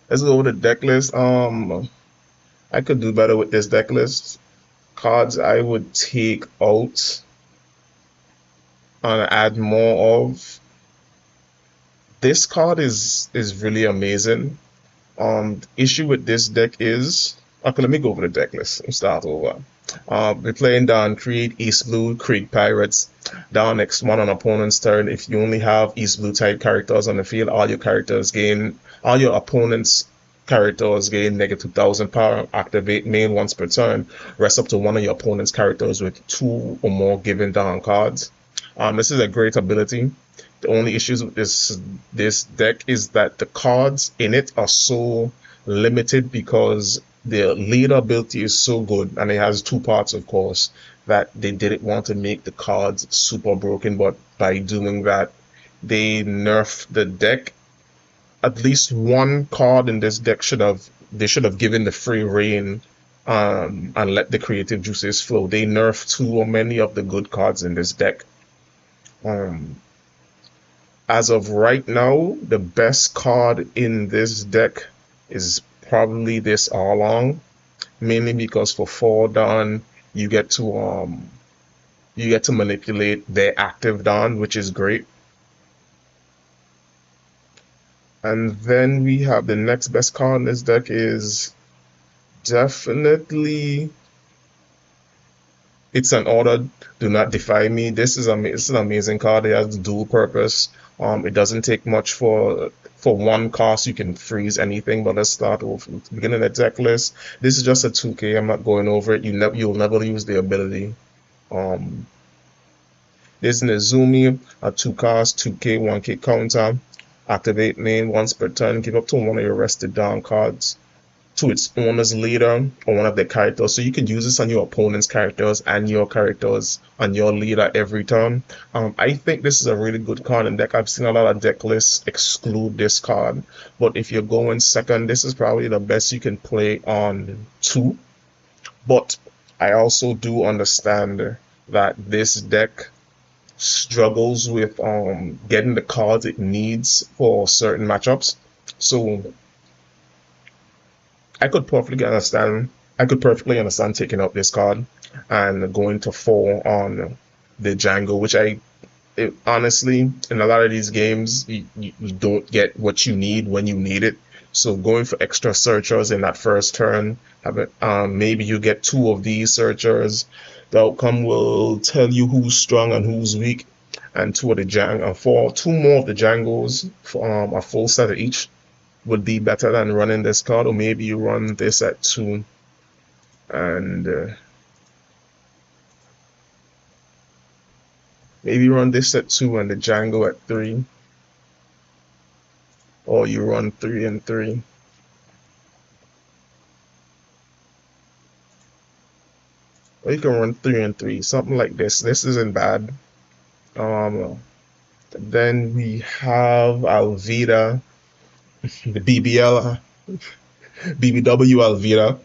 Let's go with the deck list. I could do better with this deck list. Cards I would take out and add more of. This card is really amazing. The issue with this deck is, okay, let me go over the deck list and start over. We're playing down create East Blue Krieg Pirates. Down next one on opponent's turn. If you only have East Blue type characters on the field, all your opponent's characters gain negative 2000 power. Activate main once per turn. Rest up to one of your opponent's characters with 2 or more given down cards. This is a great ability. The only issues with this deck is that the cards in it are so limited because the leader ability is so good, and it has 2 parts, of course, that they didn't want to make the cards super broken. But by doing that, they nerf the deck. At least one card in this deck should have given the free reign, and let the creative juices flow. They nerfed too many of the good cards in this deck. Um, as of right now, the best card in this deck is probably this Arlong, mainly because for 4 down you get to manipulate their active down, which is great. And then we have the next best card in this deck is definitely It's an Order. Do Not Defy Me. This is an amazing card. It has dual purpose. It doesn't take much for 1 cost. You can freeze anything. But let's start with the beginning of the deck list. This is just a 2K. I'm not going over it. You'll never use the ability. Um, this is Nezumi, a 2 cost, 2K, 1K counter. Activate main once per turn. Give up to one of your rested down cards to its owner's leader or one of their characters. So you can use this on your opponent's characters and your characters on your leader every turn. I think this is a really good card in deck. I've seen a lot of deck lists exclude this card, but if you're going second, this is probably the best you can play on 2. But I also do understand that this deck struggles with getting the cards it needs for certain matchups. So I could perfectly understand. I could perfectly understand taking up this card and going to 4 on the Django, which honestly, in a lot of these games, you don't get what you need when you need it. So going for extra searchers in that first turn, maybe you get 2 of these searchers. The outcome will tell you who's strong and who's weak, and 2 of the Django, for 2 more of the Djangos, a full set of each would be better than running this card. Or maybe you run this at 2 and maybe run this at 2 and the Django at 3, or you run 3 and 3. Or you can run 3 and 3, something like this. This isn't bad. Then we have Alvida, the BBW Alvida.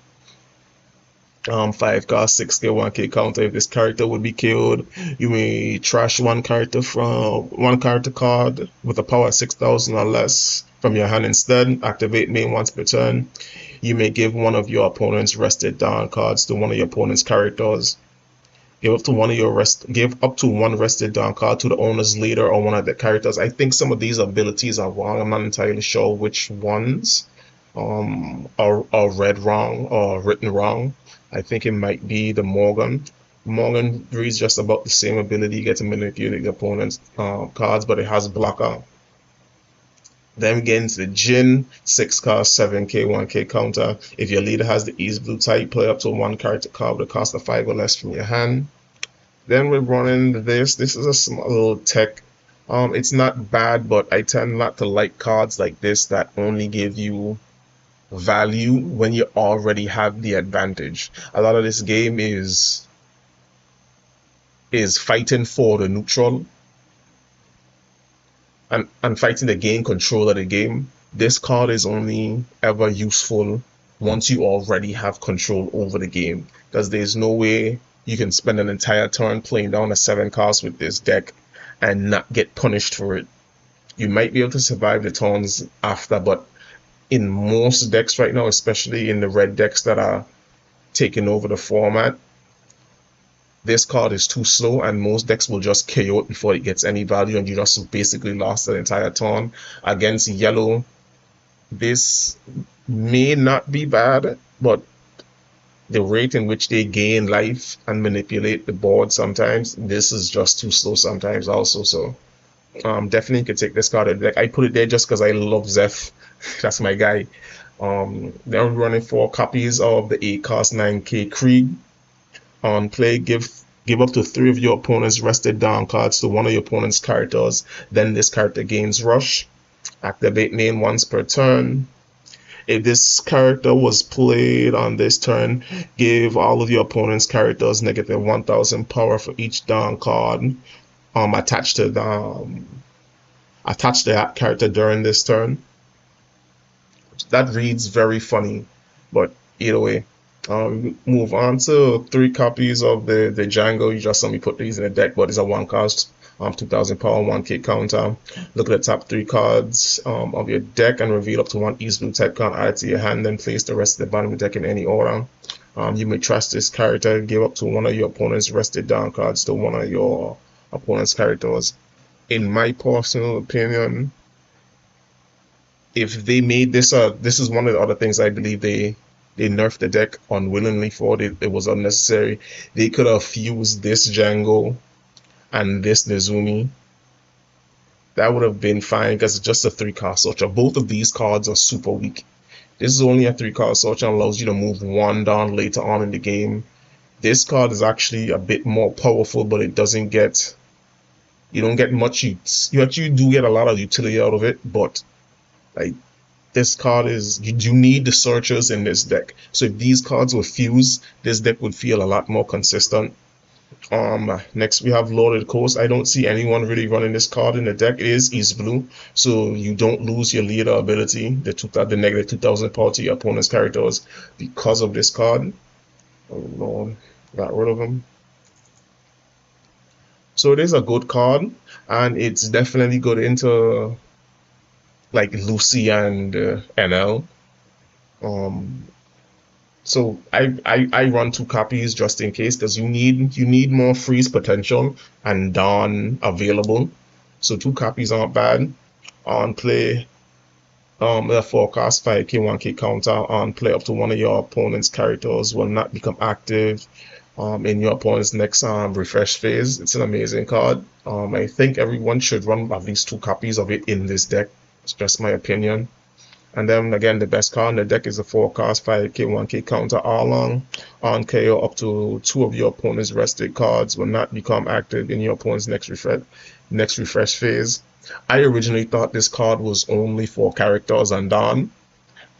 5 cost, 6K, 1K counter. If this character would be killed, you may trash one character card with a power of 6,000 or less from your hand instead. Activate main once per turn. You may give one of your opponent's rested down cards to one of your opponent's characters. Give up to one rested down card to the owner's leader or one of the characters. I think some of these abilities are wrong. I'm not entirely sure which ones are read wrong or written wrong. I think it might be the Morgan. Morgan reads just about the same ability. You get to manipulate the opponent's cards, but it has blocker. Then we get into the Jin, 6 cost, 7K, 1K counter. If your leader has the East Blue type, play up to 1 character card with a cost of 5 or less from your hand. Then we're running this. This is a small little tech. It's not bad, but I tend not to like cards like this that only give you value when you already have the advantage. A lot of this game is fighting for the neutral and fighting to gain control of the game. This card is only ever useful once you already have control over the game, because there's no way you can spend an entire turn playing down a 7 cost with this deck and not get punished for it. You might be able to survive the turns after, but in most decks right now, especially in the red decks that are taking over the format. This card is too slow, and most decks will just KO it before it gets any value, and you just basically lost the entire turn. Against yellow, this may not be bad, but the rate in which they gain life and manipulate the board sometimes, this is just too slow sometimes also. So definitely could take this card out of the deck. I put it there just because I love Zeph. That's my guy. They're running 4 copies of the 8 cost 9k Krieg. On play, give up to 3 of your opponent's rested down cards to one of your opponent's characters. Then this character gains rush. Activate main once per turn. If this character was played on this turn, give all of your opponent's characters negative 1000 power for each down card attached to that character during this turn. That reads very funny, but either way. Move on to 3 copies of the Django. You just saw me put these in the deck, but it's a 1 cost, 2000 power, 1k counter. Look at the top 3 cards of your deck and reveal up to 1 East Blue type card added to your hand, then place the rest of the bottom of the deck in any order. You may trust this character, give up to one of your opponent's rested down cards to one of your opponent's characters. In my personal opinion, if they made this this is one of the other things I believe they nerfed the deck unwillingly for. It was unnecessary. They could have fused this Django and this Nezumi. That would have been fine because it's just a 3 card searcher. Both of these cards are super weak. This is only a 3 card searcher and allows you to move 1 down later on in the game. This card is actually a bit more powerful, but it doesn't get, you don't get much, you actually do get a lot of utility out of it, but like, this card is, you need the searchers in this deck. So if these cards were fused, this deck would feel a lot more consistent. Next we have Lord of the Coast. I don't see anyone really running this card in the deck. It is East Blue, so you don't lose your leader ability, the negative 2000 power to your opponent's characters because of this card. Oh Lord, got rid of him. So it is a good card, and it's definitely good into like Lucy and NL. So I run 2 copies just in case, because you need more freeze potential and Dawn available. So 2 copies aren't bad. On play, the forecast 5k 1k counter. On play, up to one of your opponent's characters will not become active in your opponent's next refresh phase. It's an amazing card. I think everyone should run at least 2 copies of it in this deck. It's just my opinion. And then again, the best card in the deck is a 4 cost 5k 1k counter all along. On KO, up to 2 of your opponent's rested cards will not become active in your opponent's next refresh phase. I originally thought this card was only for characters and Dawn.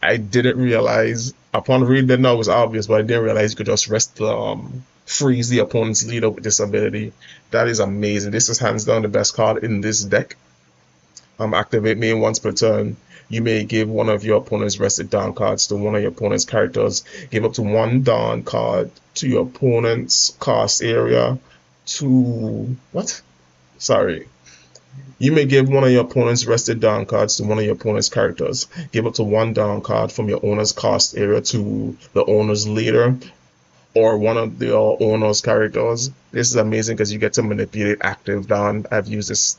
I didn't realize, upon reading it now it was obvious, but I didn't realize you could just freeze the opponent's leader with this ability. That is amazing. This is hands down the best card in this deck. Activate main once per turn. You may give one of your opponent's rested down cards to one of your opponent's characters. Give up to 1 down card to your opponent's cost area to... what? Sorry. You may give one of your opponent's rested down cards to one of your opponent's characters. Give up to 1 down card from your owner's cost area to the owner's leader or one of the owner's characters. This is amazing because you get to manipulate active down. I've used this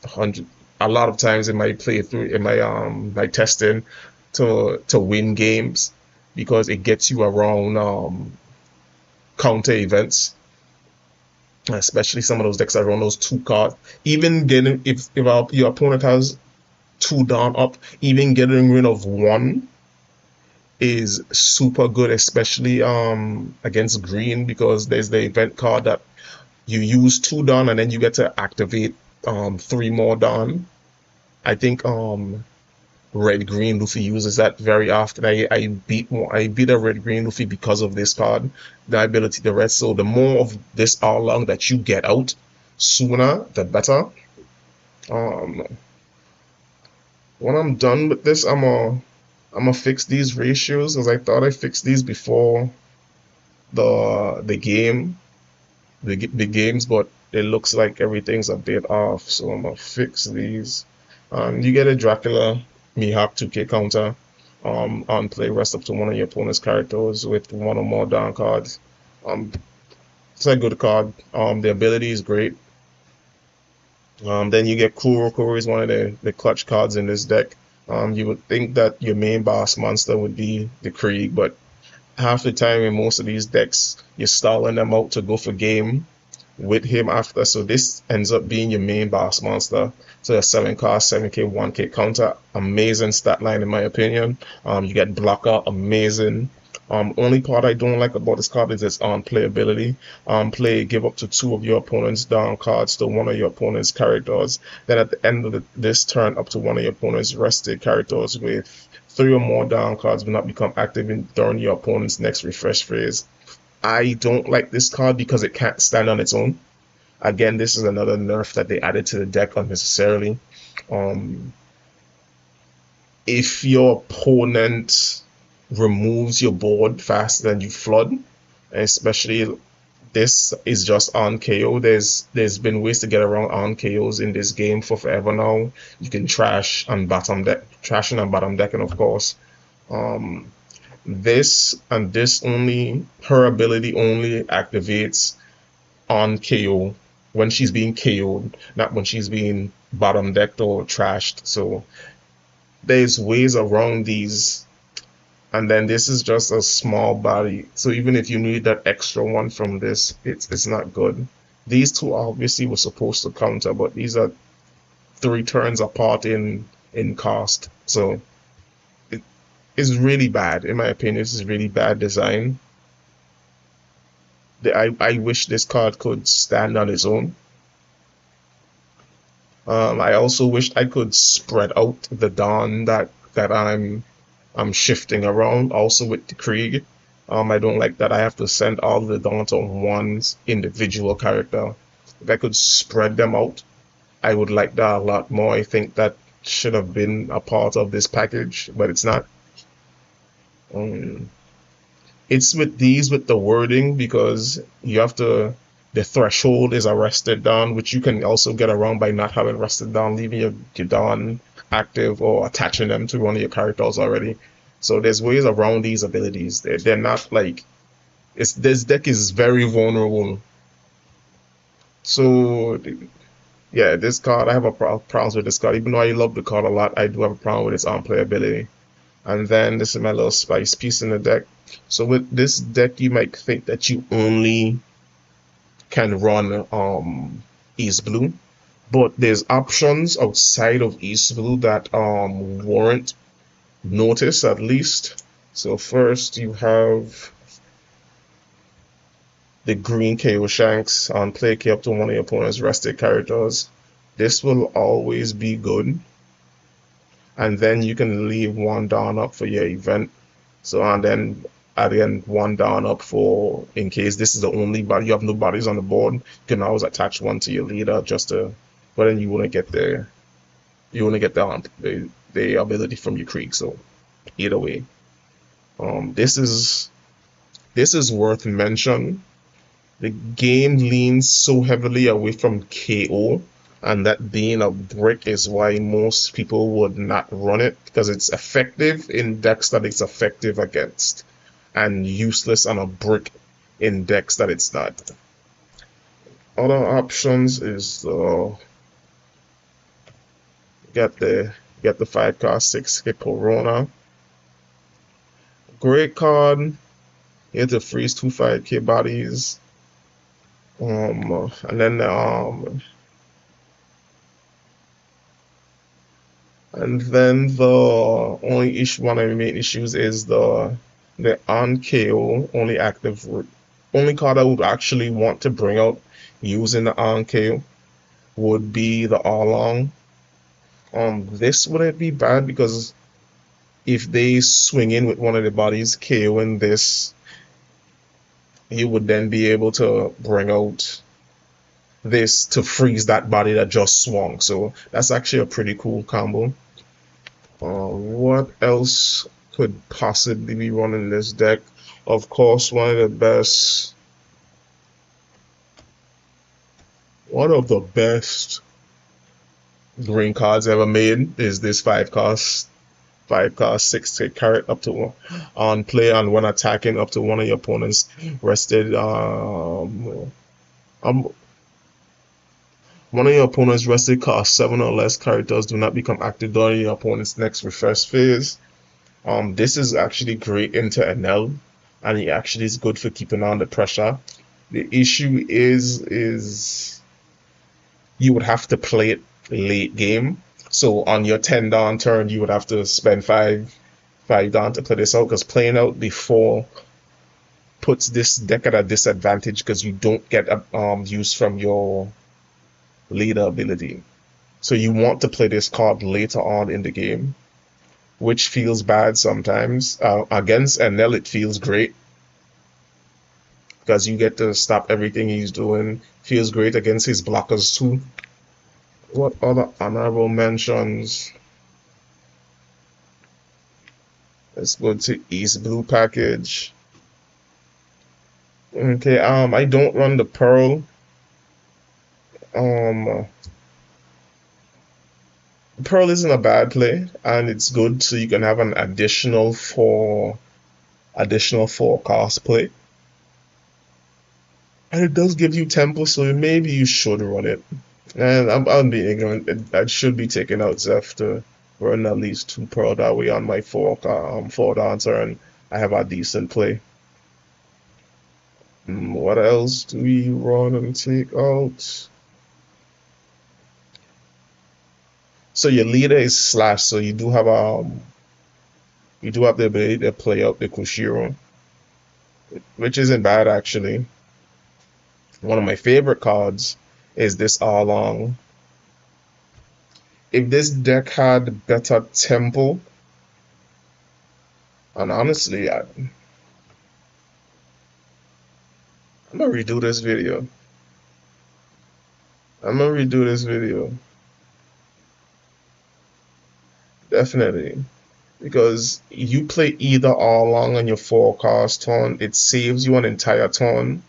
a lot of times in my playthrough, in my testing to win games, because it gets you around counter events, especially some of those decks that run those 2 cards. Even getting, if your opponent has 2 down up, even getting rid of 1 is super good, especially against green, because there's the event card that you use 2 down and then you get to activate 3 more down. I think red green Luffy uses that very often. I beat a red green Luffy because of this card, the ability to rest. So the more of this all along that you get out sooner, the better. When I'm done with this, I'm gonna fix these ratios, because I thought I fixed these before the games, but it looks like everything's a bit off. So I'm gonna fix these. You get a Dracula Mihawk 2k counter. on play rest up to one of your opponent's characters with one or more down cards. It's a good card. The ability is great. Then you get Kuro. Kuro is one of the clutch cards in this deck. You would think that your main boss monster would be the Krieg, but half the time in most of these decks, you're stalling them out to go for game with him after. So this ends up being your main boss monster. So a 7 cost, 7k, 1k counter. Amazing stat line in my opinion. You get blocker, amazing. Only part I don't like about this card is its playability. Give up to 2 of your opponent's down cards to one of your opponent's characters. Then at the end of this turn, up to one of your opponent's rested characters with 3 or more down cards will not become active during your opponent's next refresh phase. I don't like this card because it can't stand on its own. Again, this is another nerf that they added to the deck unnecessarily. If your opponent removes your board faster than you flood, especially this is just on KO. There's been ways to get around on KOs in this game for forever now. You can trash and bottom deck, trashing and bottom decking, of course. This and this only, her ability only activates on KO when she's being KO'd, not when she's being bottom decked or trashed. So there's ways around these. And then this is just a small body, so even if you need that extra one from this, it's not good. These two obviously were supposed to counter, but these are 3 turns apart in cost, so it is really bad in my opinion. This is really bad design. I wish this card could stand on its own. I also wish I could spread out the Dawn that I'm shifting around also with the Krieg. I don't like that I have to send all the Dawn to one individual character. If I could spread them out, I would like that a lot more. I think that should have been a part of this package, but it's not. It's with these with the wording because you have to. The threshold is a rested Dawn, which you can also get around by not having rested Dawn, leaving your Dawn active or attaching them to one of your characters already. So there's ways around these abilities. They're not like this deck is very vulnerable. So yeah, this card I have a problems with this card. Even though I love the card a lot, I do have a problem with its playability. And then this is my little spice piece in the deck. So with this deck, you might think that you only can run East Blue, but there's options outside of East Blue that warrant notice at least. So first you have the green KO Shanks on play K up to one of your opponent's rested characters. This will always be good. And then you can leave 1 down up for your event. So and then at the end 1 down up for in case this is the only body you have no bodies on the board. You can always attach 1 to your leader just to, but then you want to get the ability from your Krieg. So either way, this is worth mention. The game leans so heavily away from KO, and that being a brick is why most people would not run it, because it's effective in decks that it's effective against and useless on a brick in decks that it's not. Other options is get the 5 cost 6 hit Corona. Great card. You have to freeze 2 5k bodies. And then the only issue, one of the main issues is the on KO only active. Only card I would actually want to bring out using the on KO would be the Along. This wouldn't be bad because if they swing in with one of the bodies KOing this, you would then be able to bring out this to freeze that body that just swung. So that's actually a pretty cool combo. What else could possibly be running this deck? Of course, one of the best green cards ever made is this 5 cost 5 cost 6 carrot up to on play, and when attacking up to one of your opponent's rested one of your opponent's rested cost 7 or less characters do not become active during your opponent's next refresh phase. This is actually great into NL, and it actually is good for keeping on the pressure. The issue is you would have to play it late game. So on your 10 down turn, you would have to spend 5 down to play this out, because playing out before puts this deck at a disadvantage because you don't get use from your leader ability. So you want to play this card later on in the game, which feels bad sometimes. Against NL, it feels great because you get to stop everything he's doing. Feels great against his blockers too. What other honorable mentions? Let's go to East Blue package. Okay, I don't run the Pearl. Pearl isn't a bad play, and it's good so you can have an additional 4 cost play. And it does give you tempo, so maybe you should run it. And I'm being ignorant. I should be taking out Zeph to run at least 2 Pearl. That way on my 4 down turn, I have a decent play. What else do we run and take out? So your leader is Slash, so you do have the ability to play out the Kushiro, which isn't bad actually. One of my favorite cards is this Along. If this deck had better tempo, and honestly, I'm gonna redo this video. Definitely. Because you play either Along on your 4 cost turn, it saves you an entire turn.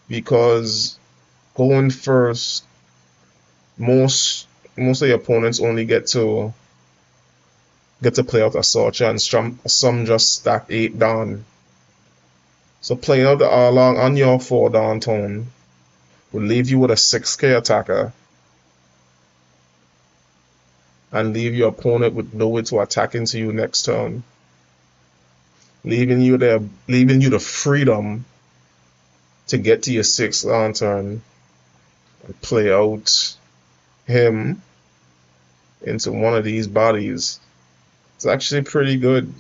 Because going first, most of your opponents only get to play out a Sorcha, and some just stack 8 down. So playing out the Along on your 4 down turn will leave you with a 6k attacker and leave your opponent with no way to attack into you next turn, leaving you the freedom to get to your 6th down turn and play out him into one of these bodies. It's actually pretty good.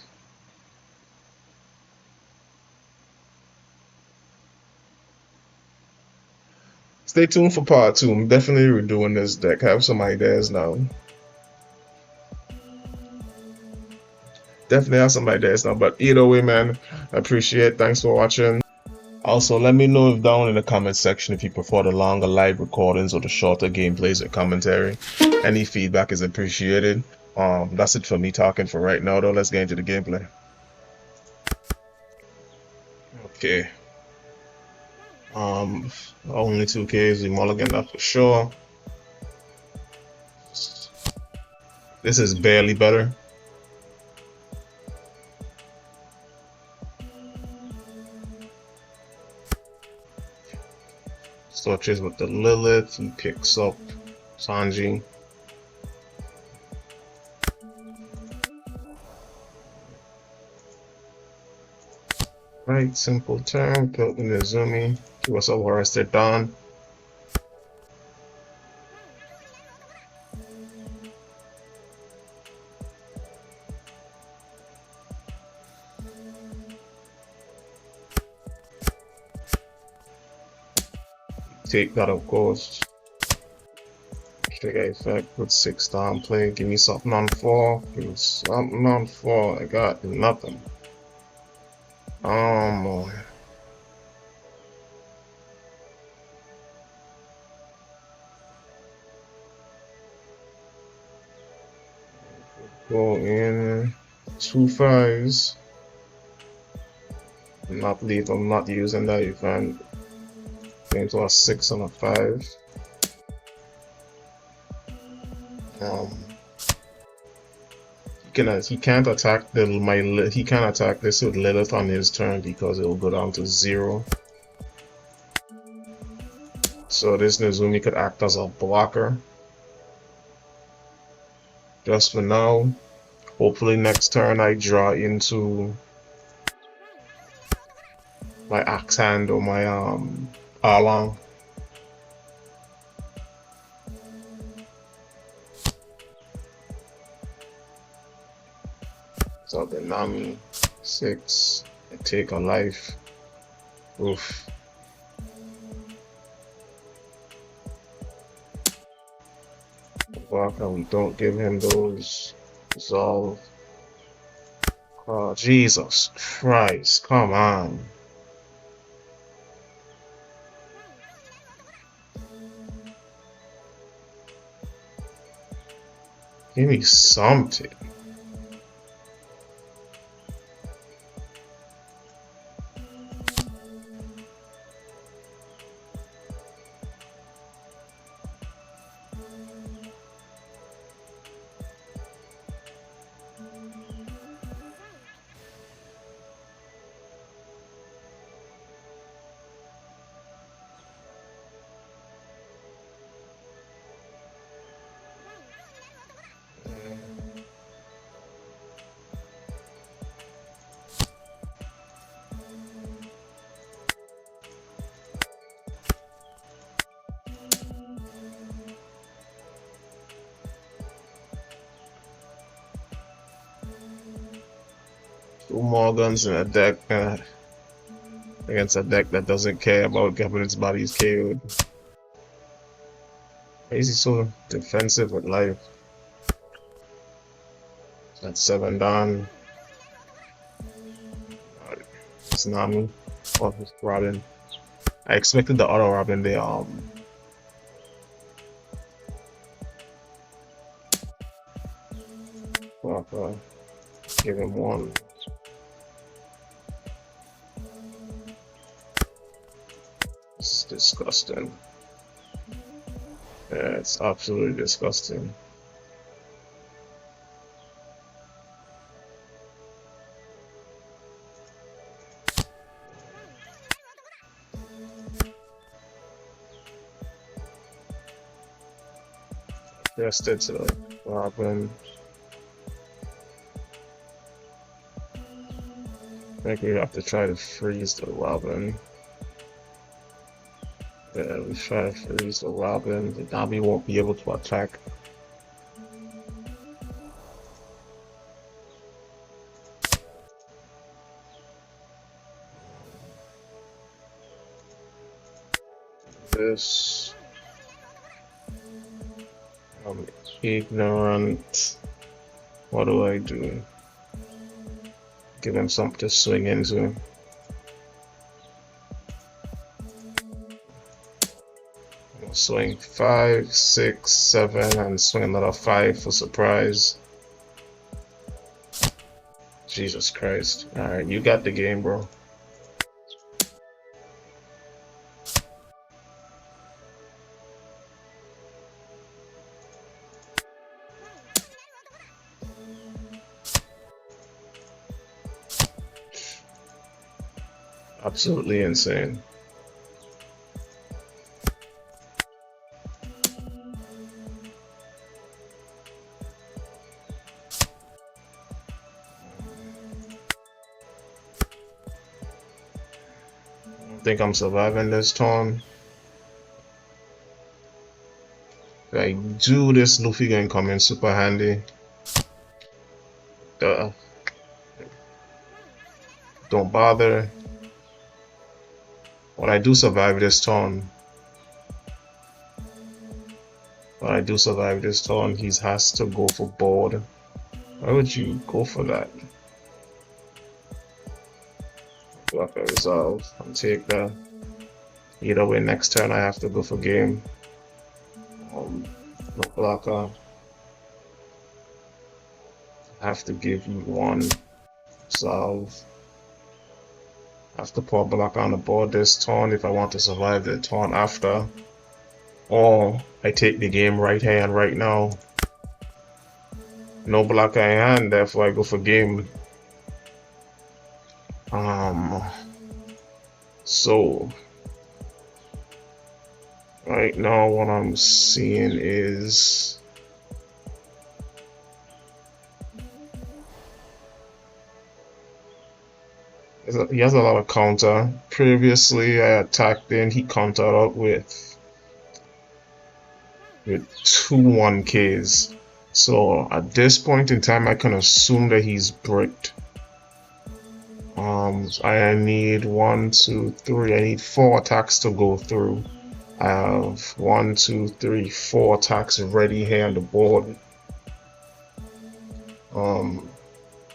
Stay tuned for part 2. I'm definitely redoing this deck. I have some ideas now. But either way, man, I appreciate it. Thanks for watching. Also, let me know down in the comment section if you prefer the longer live recordings or the shorter gameplays and commentary. Any feedback is appreciated. That's it for me talking for right now though. Let's get into the gameplay. Okay. Only 2Ks, we mulligan that for sure. This is barely better. Searches with the Lilith, he picks up Sanji. Right, simple turn, built in Izumi. Give us a Rested Dawn. Take that, of course. Trigger effect, put 6 down, play. Give me something on 4. Give me something on 4. I got nothing. Oh, go in 2 5s. Not lethal, I'm not using that event. Into a 6 and a 5. He can't attack he can't attack this with Lilith on his turn because it'll go down to 0. So this Nezumi could act as a blocker. Just for now. Hopefully next turn I draw into my Axe Hand or my Arlong. So the Nami 6, I take a life. Oof. Blocker, we don't give him those. Resolve. Oh, Jesus Christ, come on. Give me something. Two more guns in a deck against a deck that doesn't care about having its bodies KO'd. Why is he so defensive with life? That's 7 down. It's Nami. Oh, it's Robin. I expected the other Robin. They give him 1. It's disgusting. Yeah, it's absolutely disgusting. Tested to Robin. I think we have to try to freeze the Robin. Yeah, we try to freeze the Robin. The Nami won't be able to attack. This. I'm ignorant. What do I do? Give him something to swing into. I'll swing 5, 6, 7, and swing another 5 for surprise. Jesus Christ. Alright, you got the game, bro. Absolutely insane. I think I'm surviving this turn. If I do this, Luffy gonna come in super handy. Don't bother. When I do survive this turn, he has to go for board. Why would you go for that? Block a resolve and take that. Either way, next turn I have to go for game. No blocker. I have to give you 1 resolve. I have to put a blocker on the board this turn if I want to survive the turn after. Or I take the game right here and right now. No black eye hand, therefore I go for game. So right now what I'm seeing is he has a lot of counter. Previously I attacked in, he countered out with 2 1Ks. So at this point in time I can assume that he's bricked. I need 1, 2, 3. I need 4 attacks to go through. I have 1, 2, 3, 4 attacks ready here on the board.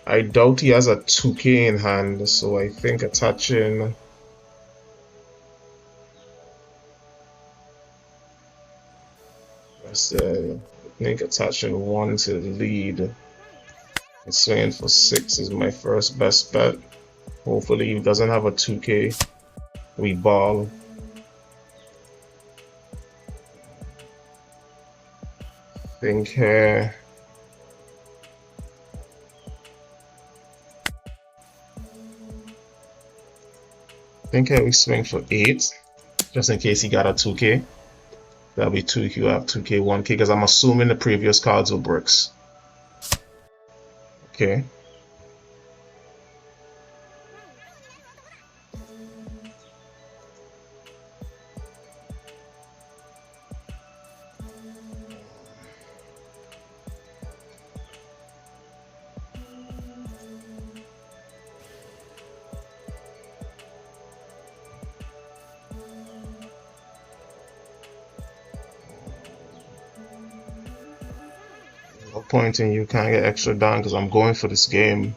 I doubt he has a 2K in hand, so I think attaching attaching 1 to the lead and swinging for 6 is my first best bet. Hopefully he doesn't have a 2K. We ball. Think here. Think here we swing for 8, just in case he got a 2K. That'll be 2Q, I have 2K, 1K, because I'm assuming the previous cards were bricks. Okay. No point in you can't get extra down because I'm going for this game.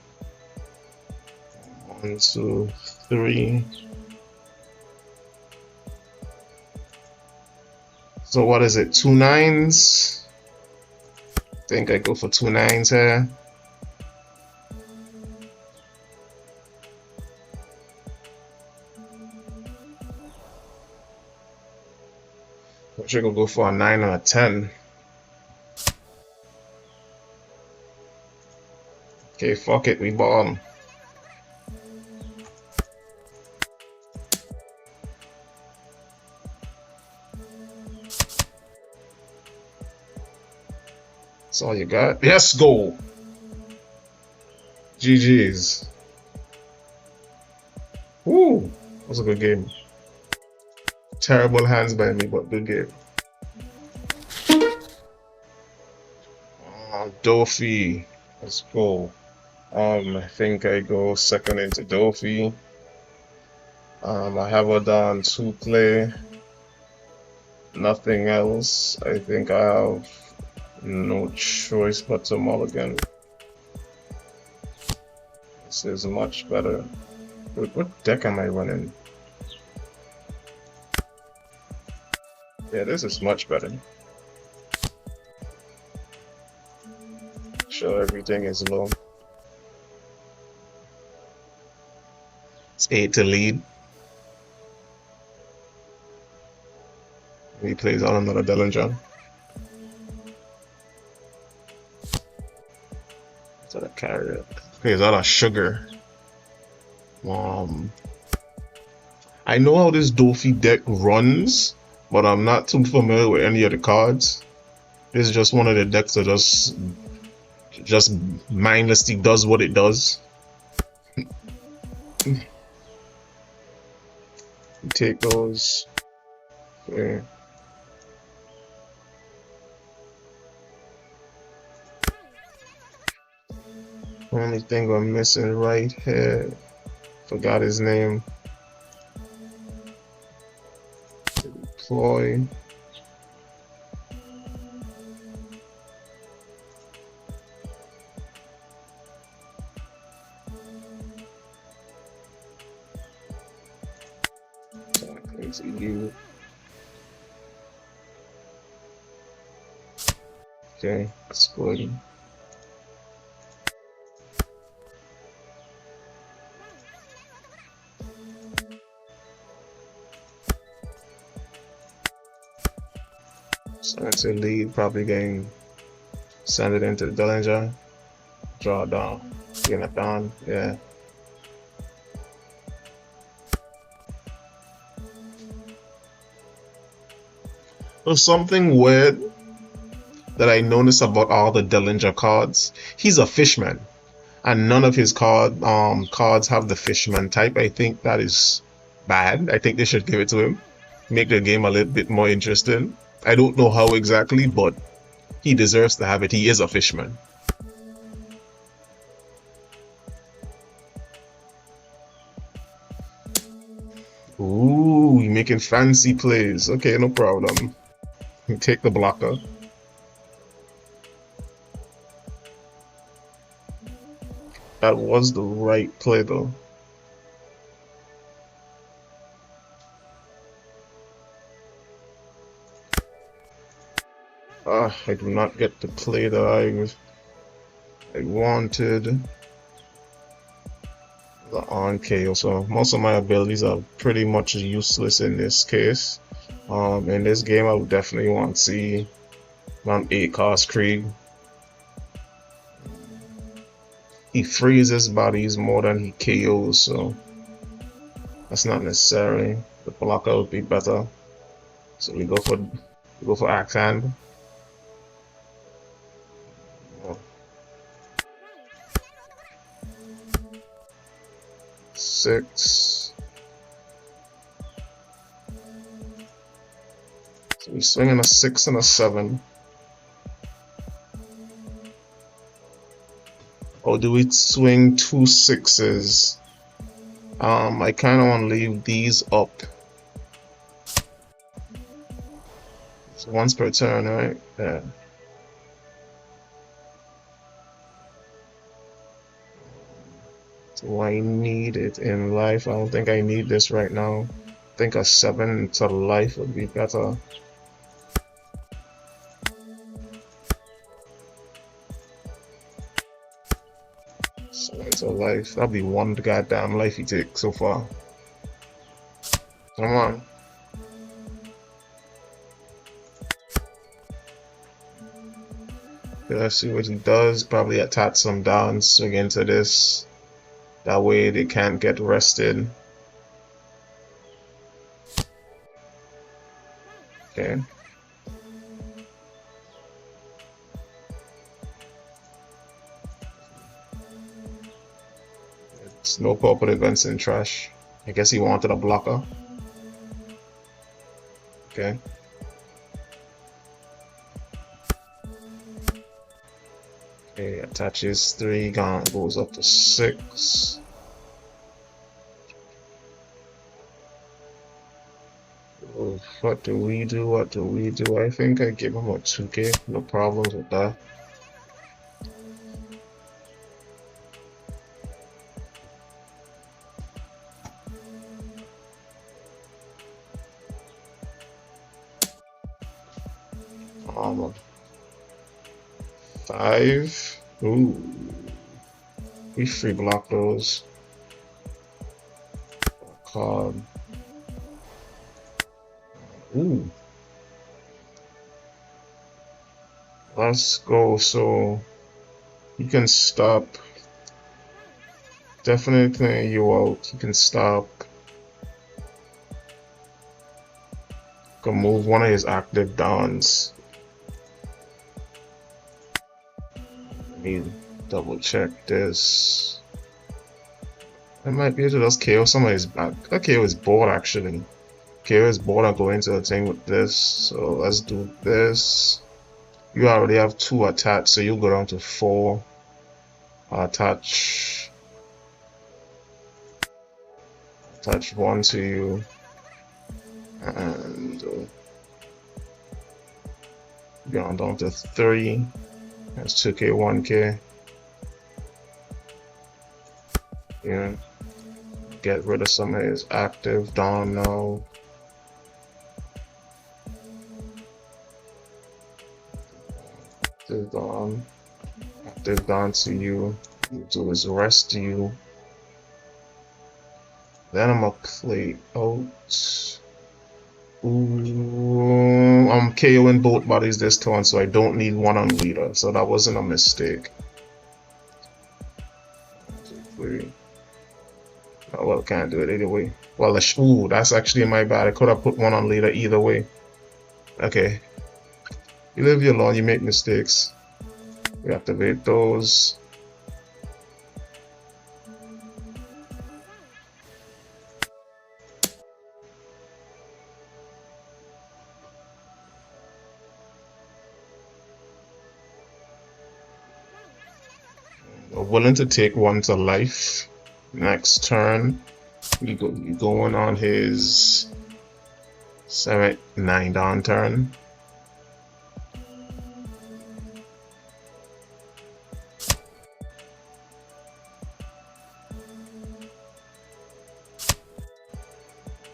1, 2, 3. So what is it? 2 9s? I think I go for 2 9s here. I should go for a 9 and a 10. Okay, fuck it, we ball. That's all you got? Yes, go! GG's. Woo! That was a good game. Terrible hands by me, but good game. Dofi. Let's go. I think I go second into Dofi. I have her down 2 play. Nothing else. I think I have no choice but to mulligan. This is much better. What deck am I running? Yeah, this is much better. Sure, everything is low. It's 8 to lead. He plays on another Dellinger. Is that a carrier? Plays out of sugar. I know how this Dofi deck runs, but I'm not too familiar with any of the cards. This is just one of the decks that just mindlessly does what it does. Take those. Okay. Only thing I'm missing right here, forgot his name. Deploy. You. Okay, exploiting. So that's a lead, probably getting send it into the Dellinger. Draw down. Getting it down. Yeah. There's something weird that I noticed about all the Dillinger cards. He's a fishman, and none of his cards have the fishman type. I think that is bad. I think they should give it to him. Make the game a little bit more interesting. I don't know how exactly, but he deserves to have it. He is a fishman. Ooh, you're making fancy plays. Okay, no problem. Take the blocker. That was the right play though. I do not get the play that I wanted. The on KO, so most of my abilities are pretty much useless in this case. In this game, I would definitely want to see around 8 cost Krieg. He freezes bodies more than he KOs, so that's not necessary. The blocker would be better. So we go for axe hand. Six. So we swing a 6 and a 7. Or do we swing 2 6s? I kind of want to leave these up. So once per turn, right? Yeah. Do I need it in life? I don't think I need this right now. I think a 7 to life would be better. So life, that'll be 1 goddamn life he takes so far. Come on. Okay, let's see what he does. Probably attach some down, swing into this. That way they can't get rested. Okay. It's no purple events in trash. I guess he wanted a blocker. Okay. Okay, attaches 3, goes up to 6. Oh, what do we do? What do we do? I think I give him a 2K. No problems with that. Armor. 5. Ooh. We free block those. Card. Ooh. Let's go. So you can stop. Definitely clear you out. You can stop. Can move one of his active downs. Let me double check this. I might be able to just KO some of his back. I KO his board actually. KO his board and go into the thing with this. So let's do this. You already have 2 attached, so you'll go down to 4. Attach 1 to you. And going down to 3. That's 2K, 1K. Yeah. Get rid of some of his active down now. Active down to you. Do his rest to you. Then I'm gonna play out. Ooh, I'm KOing both bodies this turn, so I don't need 1 on leader. So that wasn't a mistake. 3. Oh, well, can't do it either way. Well, ooh, that's actually my bad. I could have put one on later either way. Okay. You live your lawn, you make mistakes. We activate those. We're willing to take one to life. Next turn, you going on his 9 down turn.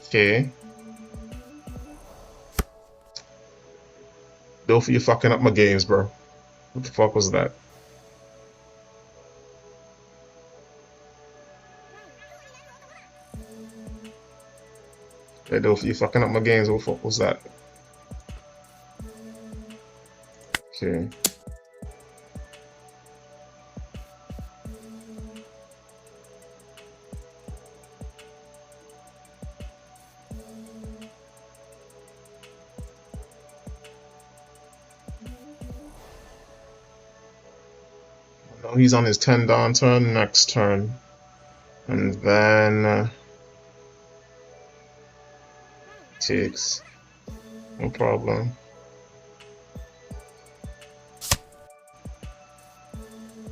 Okay. Don't you fucking up my games, bro. What the fuck was that? Don't you fucking up my games. What the fuck was that? Okay. Now he's on his 10 down turn next turn. And then takes. No problem.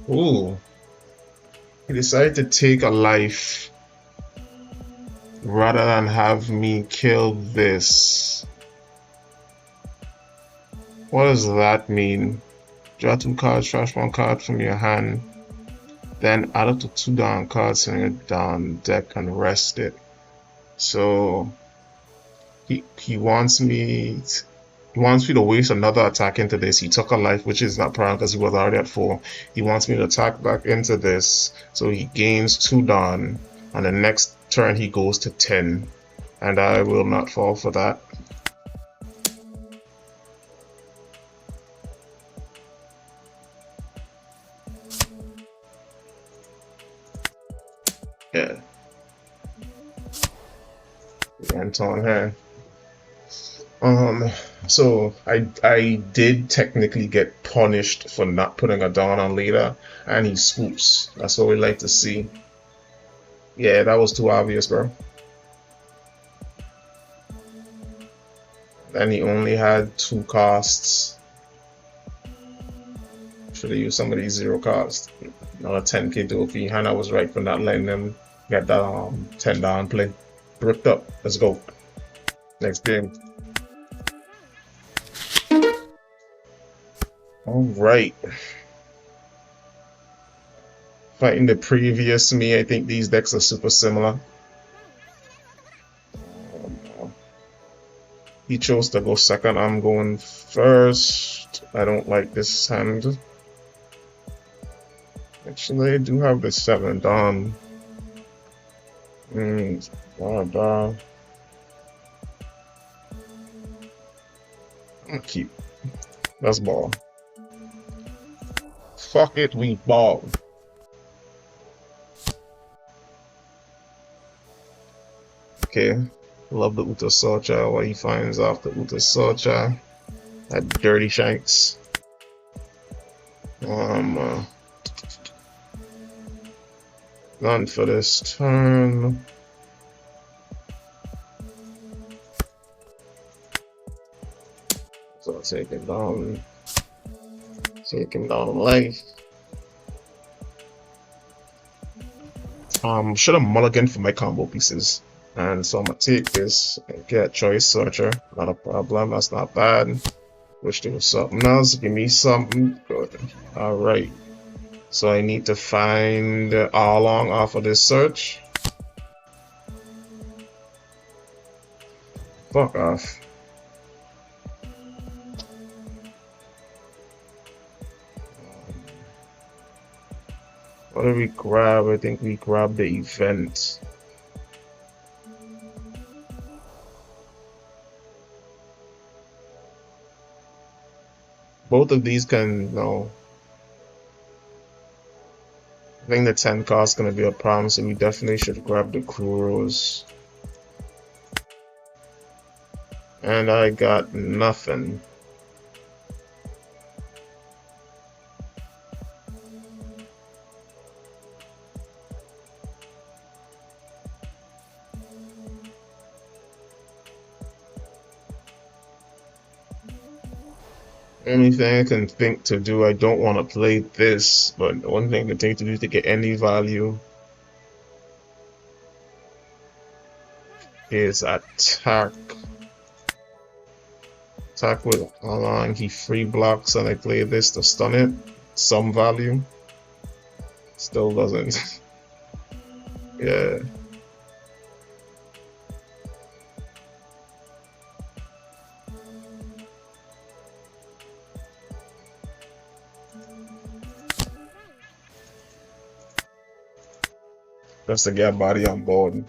Ooh. He decided to take a life rather than have me kill this. What does that mean? Draw 2 cards, trash 1 card from your hand, then add up to 2 down cards from your down deck and rest it. So he wants me to waste another attack into this. He took a life, which is not problem because he was already at 4. He wants me to attack back into this, so he gains 2 down, and the next turn he goes to 10, and I will not fall for that. Yeah. Anton here. So I did technically get punished for not putting a down on later, and he swoops. That's what we like to see. Yeah, that was too obvious, bro. And he only had 2 costs. Should have used some of these 0 costs. Another 10k to OP, and I was right for not letting them get that 10 down play. Bricked up. Let's go. Next game. Alright. Fighting the previous me, I think these decks are super similar. He chose to go second, I'm going first. I don't like this hand. Actually, I do have the 7 down. I'm gonna keep. Let's ball. Fuck it, we ball. Okay. Love the Uta Socha. What he finds off the Uta Socha. That dirty shanks. None for this turn. So I'll take him down. Take him down life. Should have mulliganed for my combo pieces. And so I'm gonna take this and get Choice Searcher. Not a problem, that's not bad. Wish there was something else. Give me something good. Alright. So I need to find Arlong off of this search. Fuck off. What did we grab? I think we grabbed the event. Both of these can, no. think the 10 cost is gonna be a problem, so we definitely should grab the Kuros. And I got nothing. Only thing I can think to do, I don't want to play this, but the one thing I can think to do to get any value is attack. Attack with Alan, he free blocks and I play this to stun it. Some value. Still doesn't. Yeah. Just to get body on board.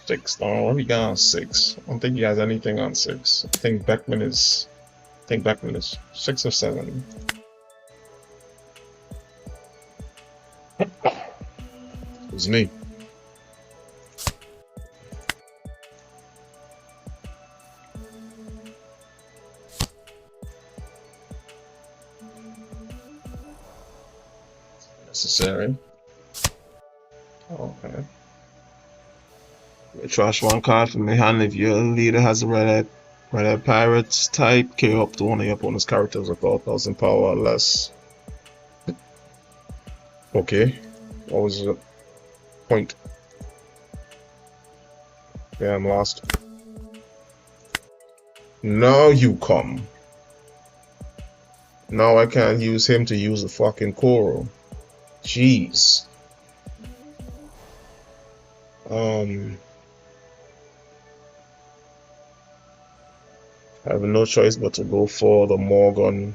Six. Oh, what we got on 6? I don't think he has anything on 6. I think Beckman is 6 or 7. It's me. Necessary. Okay. Trash one card from your hand if your leader has a red pirates type. KO up to one of your opponent's characters with 4,000 power or less. Okay. What was the point? Yeah, I'm lost. Now you come. Now I can't use him to use the fucking Koro. Jeez. I have no choice but to go for the Morgan.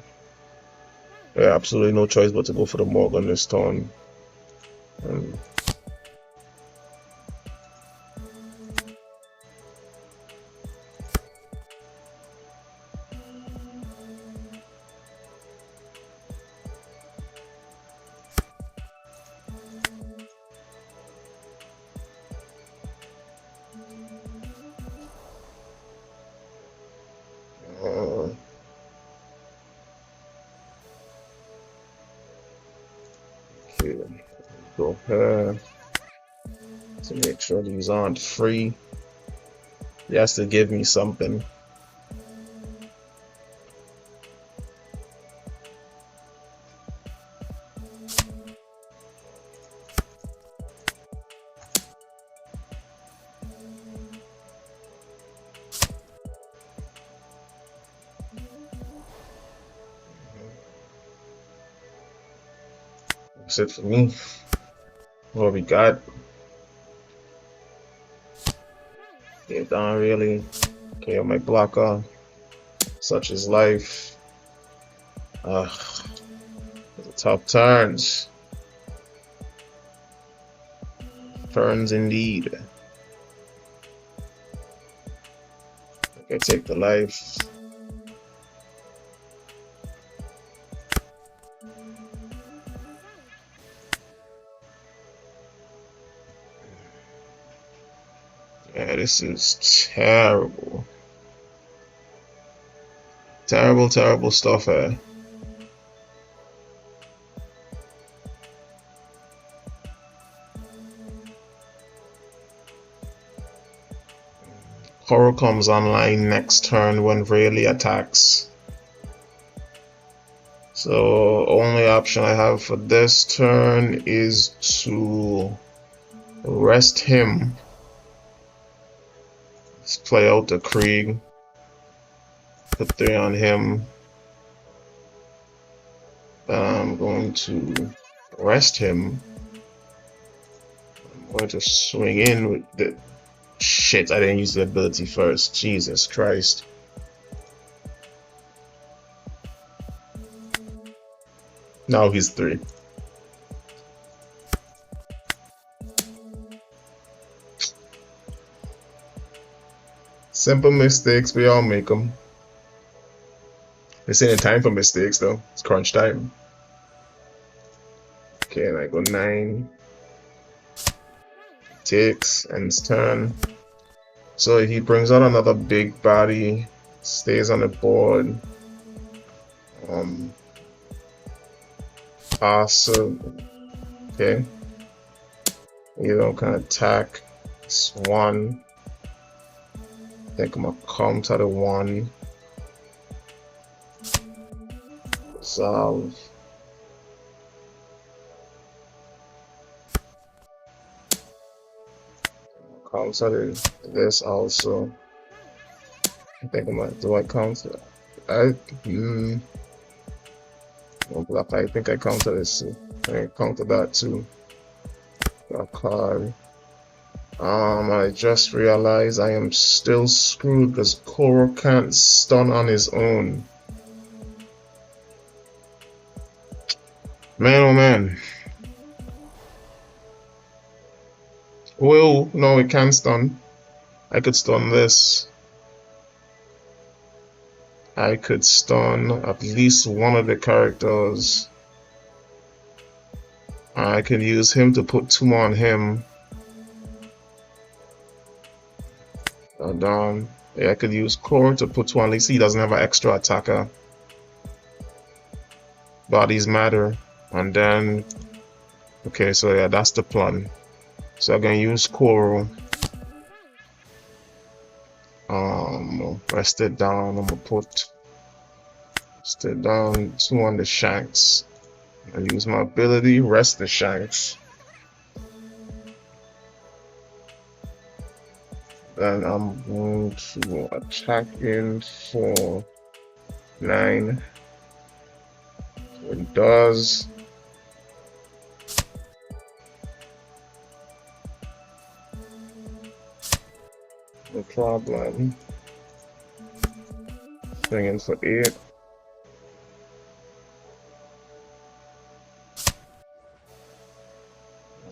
Yeah, absolutely no choice but to go for the Morgan this turn. Okay, go here to make sure these aren't free. He has to give me something. That's it for me. What we got? Get down really. Okay, my blocker. Such is life. The top turns. Turns indeed. I take the life. Yeah, this is terrible. Terrible, terrible stuff here. Horror comes online next turn when Rayleigh attacks. So only option I have for this turn is to rest him. Let's play out the Krieg. Put 3 on him. I'm going to rest him. I'm going to swing in with the... Shit, I didn't use the ability first. Jesus Christ. Now he's 3. Simple mistakes, we all make them. This ain't time for mistakes though. It's crunch time. Okay, and I go 9. Takes, ends turn. So if he brings out another big body, stays on the board. Awesome. Okay. You don't kind of attack. It's 1. I think I'm gonna come to the 1. Resolve. Come to this also. I think I'm gonna do I counter? I block. I think I counter this too. I counter that too. That card. I just realized I am still screwed because Koro can't stun on his own. Man, oh man. Well, no, it can stun. I could stun this. I could stun at least one of the characters. I can use him to put 2 on him. Down. Yeah, I could use Core to put 2 on. At least he doesn't have an extra attacker. Bodies matter. And then, okay, so yeah, that's the plan. So I'm gonna use Core. Rest it down. I'm gonna put rest it down 2 on the shanks. I use my ability, rest the shanks. Then I'm going to attack in for 9. It does. No problem. Swing in for 8.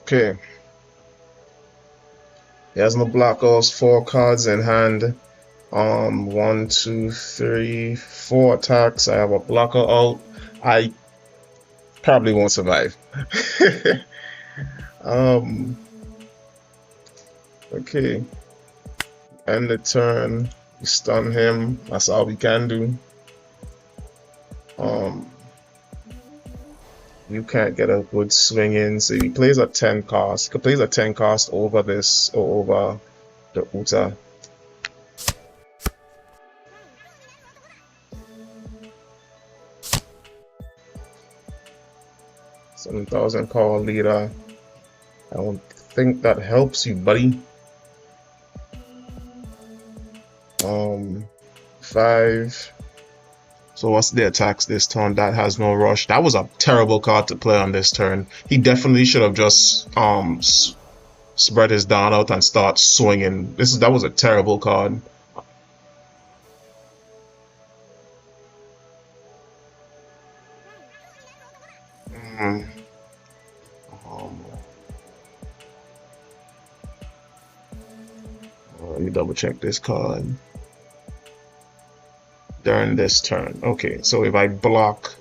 Okay. He has no blockers, 4 cards in hand. 1, 2, 3, 4 attacks. I have a blocker out. I probably won't survive. Okay. End the turn. We stun him. That's all we can do. You can't get a good swing in, so he plays a 10 cost. He plays a 10 cost over this or over the Uta. $7,000 power leader. I don't think that helps you, buddy. 5. So what's the attacks this turn? That has no rush. That was a terrible card to play on this turn. He definitely should have just spread his down out and start swinging. That was a terrible card. Let me double check this card. During this turn. Okay, so if I block,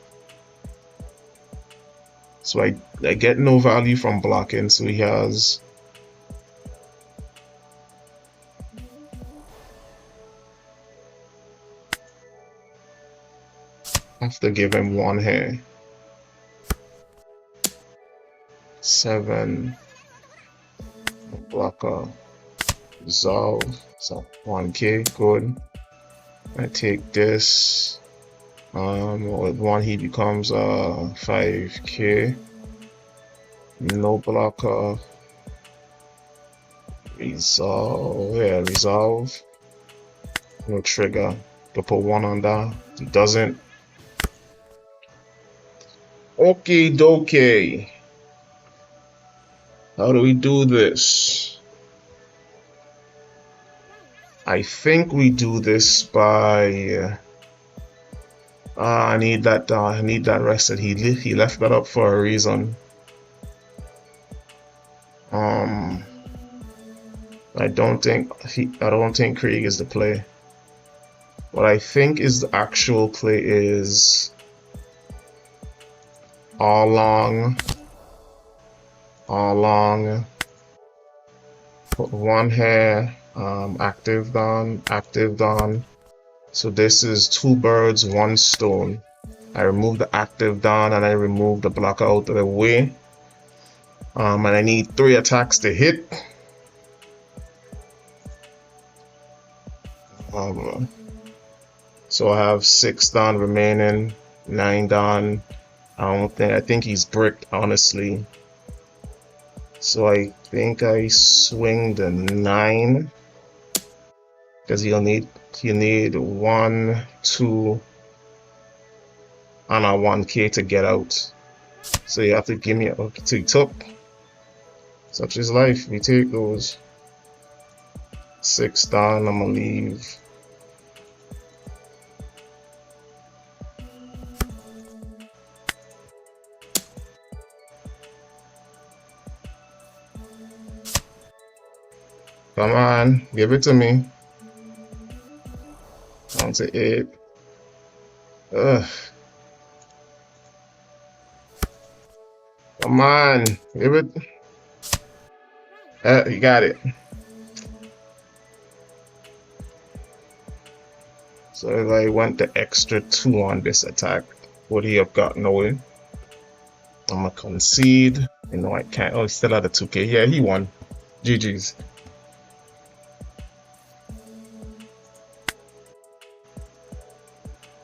so I get no value from blocking, so he has I have to give him 1 here. 7 blocker resolve, so 1k, good. I take this. With 1 he becomes 5k. No blocker. Resolve. Yeah, resolve. No trigger. To put 1 on that. It doesn't. Okay, dokie. How do we do this? I think we do this by. I need that. I need that rested. He left that up for a reason. I don't think Krieg is the play. What I think is the actual play is all long, put one here, active done. So this is 2 birds, 1 stone. I remove the active done and I remove the blocker out of the way. And I need 3 attacks to hit. So I have 6 done remaining, 9 done. I think he's bricked, honestly. So I think I swing the 9. Because you need 1, 2, and a 1k to get out. So you have to give me a took. Such is life. We take those. 6 down, I'm gonna leave. Come on, give it to me. Down to 8. Ugh. Come on, give it. You got it. So if I went the extra 2 on this attack, would he have gotten away? I'm gonna concede. You know I can't. Oh, he still had a 2k. Yeah, he won. GG's.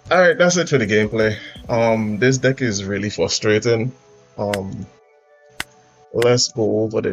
Alright, that's it for the gameplay. This deck is really frustrating. Let's go over the